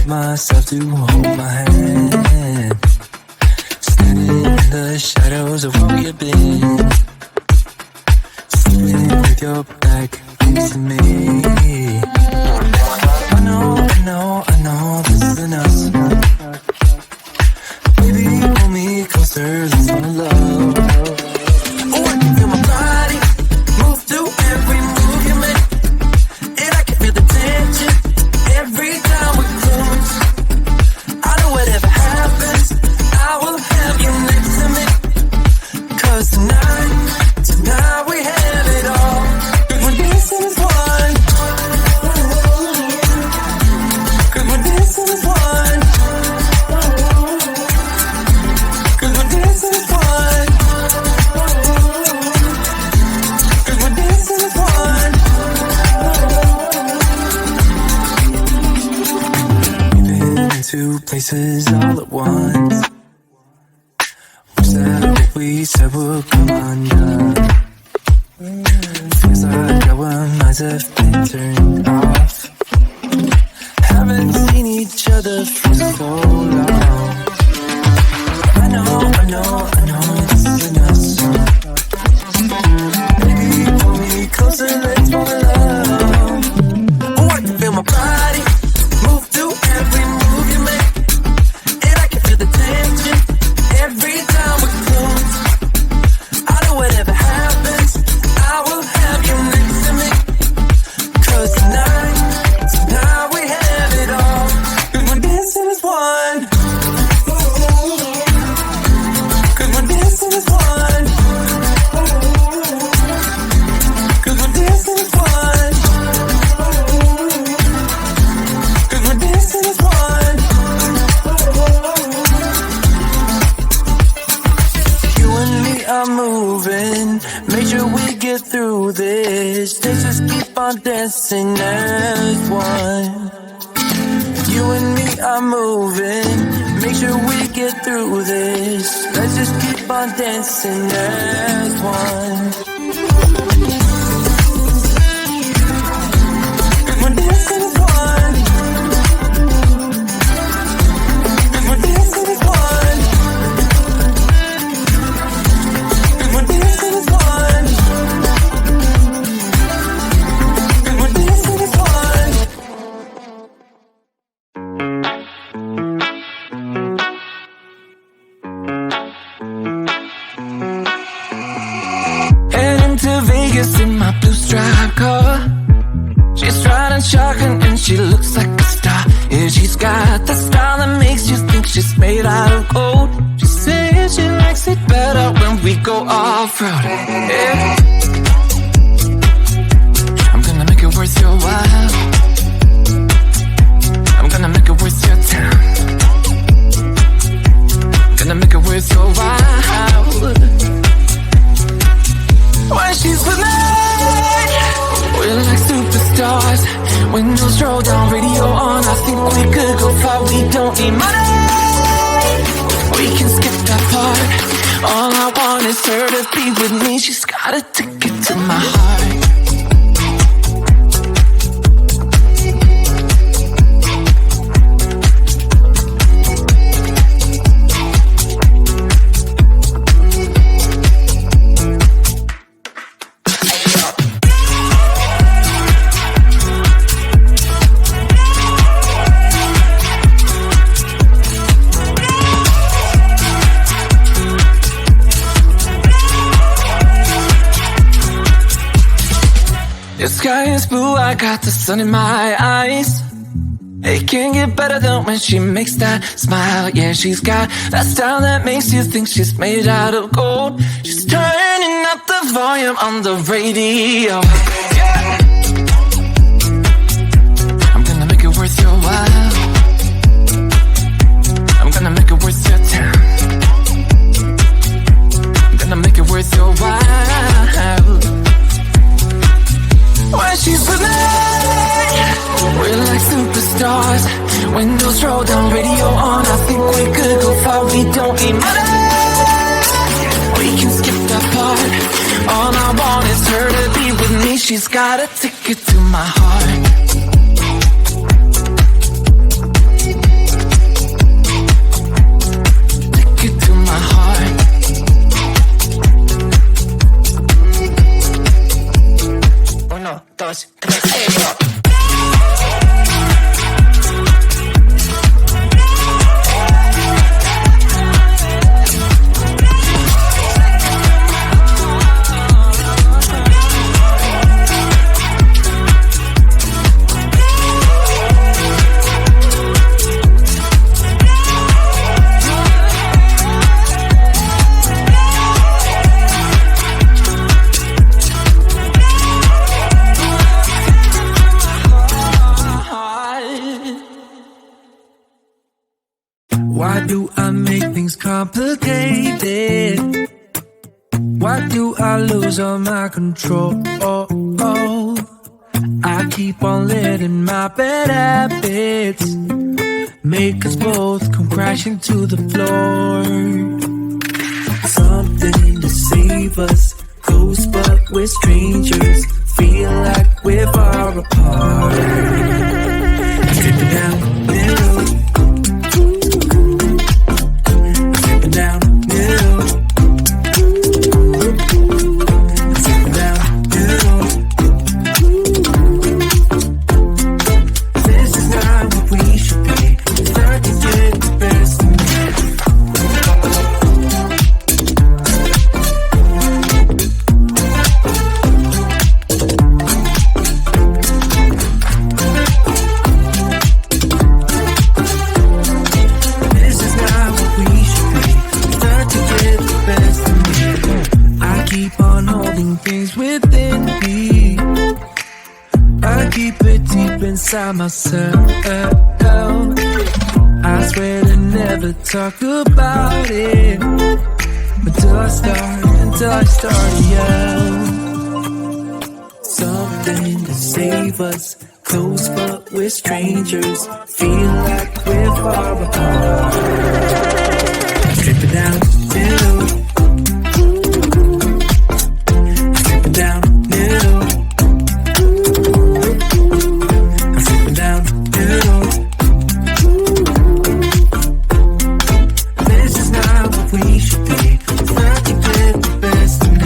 Myself to hold my hand, standing in the shadows of where you've been, sitting with your back facing me. I know this isn't us. Baby, pull me closer, let's fall in love. Oh, I can feel my body move through every move you make, and I can feel the tension every time we close. I know whatever happens, I will have you next to me. 'Cause tonight we have it all. We're dancing as one. 'Cause we're dancing as one. 'Cause we're dancing as one. 'Cause we're dancing as one. Two places all at once. Wish that what we said would come undone. Feels like our minds have been turned off. Haven't seen each other for so long. I know this isn't us. Baby, pull me closer, let's fall in love. Oh, I can feel my body move through every move you make, and I can feel the tension every time we close. I know whatever happens, I will have you next to me. 'Cause tonight we have it all. 'Cause we're dancing as one. 'Cause we're dancing as one. 'Cause we're dancing as one. 'Cause we're dancing as one. You and me are moving, make sure we get through this. Let's just keep on dancing as one. You and me are moving, make sure we get through this. Let's just keep on dancing as one. 'Cause we're dancing as one. 'Cause we're dancing as one. 'Cause we're dancing as one. 'Cause we're dancing as one. Heading to Vegas in my blue striped car. She's riding shotgun and she looks like a star. Yeah, she's got the style that makes you think she's made out of gold. She says she likes it better when we go off-road. Yeah. I'm gonna make it worth your while. I'm gonna make it worth your time. Gonna make it worth your while. When she's with me, we're like superstars. Windows roll down, radio on. I think we could go far. We don't need money, we can skip that part. All I want is her to be with me. She's got a ticket to my heart. The sky is blue, I got the sun in my eyes. It can't get better than when she makes that smile. Yeah, she's got that style that makes you think she's made out of gold. She's turning up the volume on the radio. Yeah. I'm gonna make it worth your while. I'm gonna make it worth your time. I'm gonna make it worth your while. When she's with me, we're like superstars. cars, windows roll down, radio on. I think we could go far. We don't need money, we can skip that part. All I want is her to be with me. She's got a ticket to my heart. Ticket to my heart. Uno, dos, tres, go. Why do I make things complicated? Why do I lose all my control? I keep on letting my bad habits make us both come crashing to the floor. Something to save us, close but we're strangers. Feel like we're far apart. Dripping down middle. Down middle, down middle. This is not what we should be. Start to get the best of me. This is not what we should be. I keep on holding things within me. I keep it deep inside myself. I swear to never talk about it until I start to yell. Something to save us, close but we're strangers. Feel like we're far apart. Dripping down middle. Dripping down middle. I'm dripping down middle. This is not what we should be. Start to get the best of me.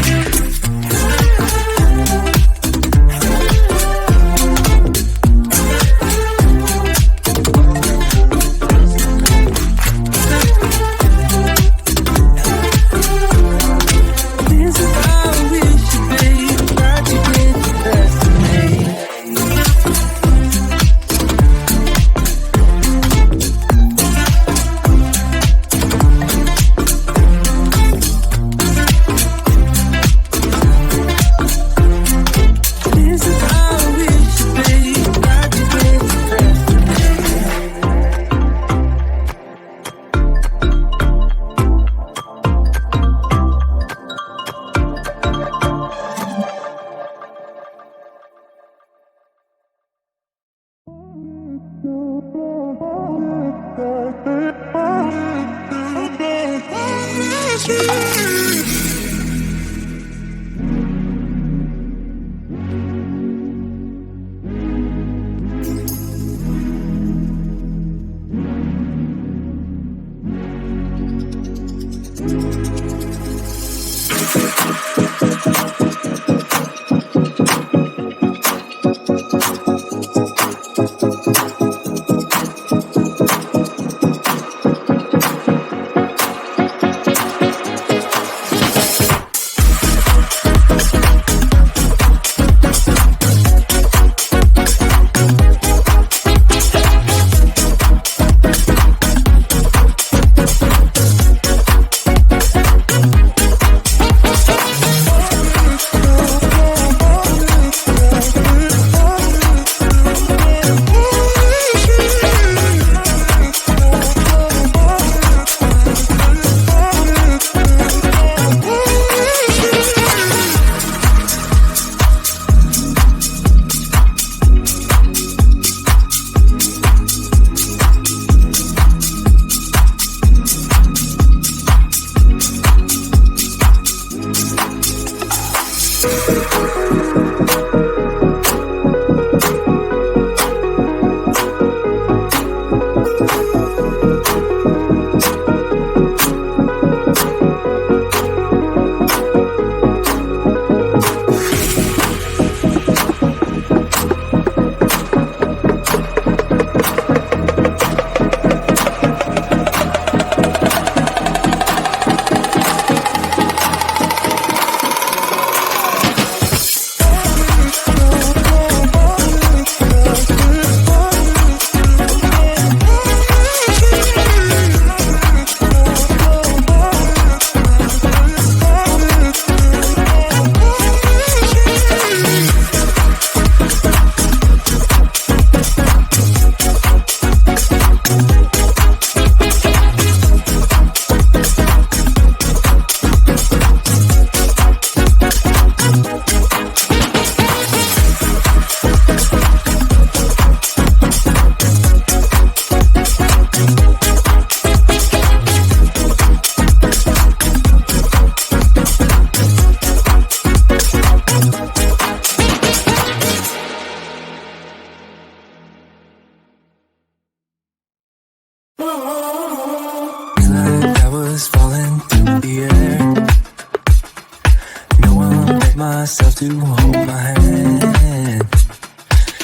to hold my hand.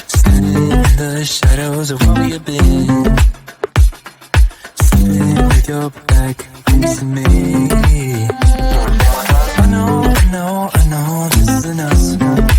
Standing in the shadows of where we have been. Sitting with your back facing me. I know this isn't us.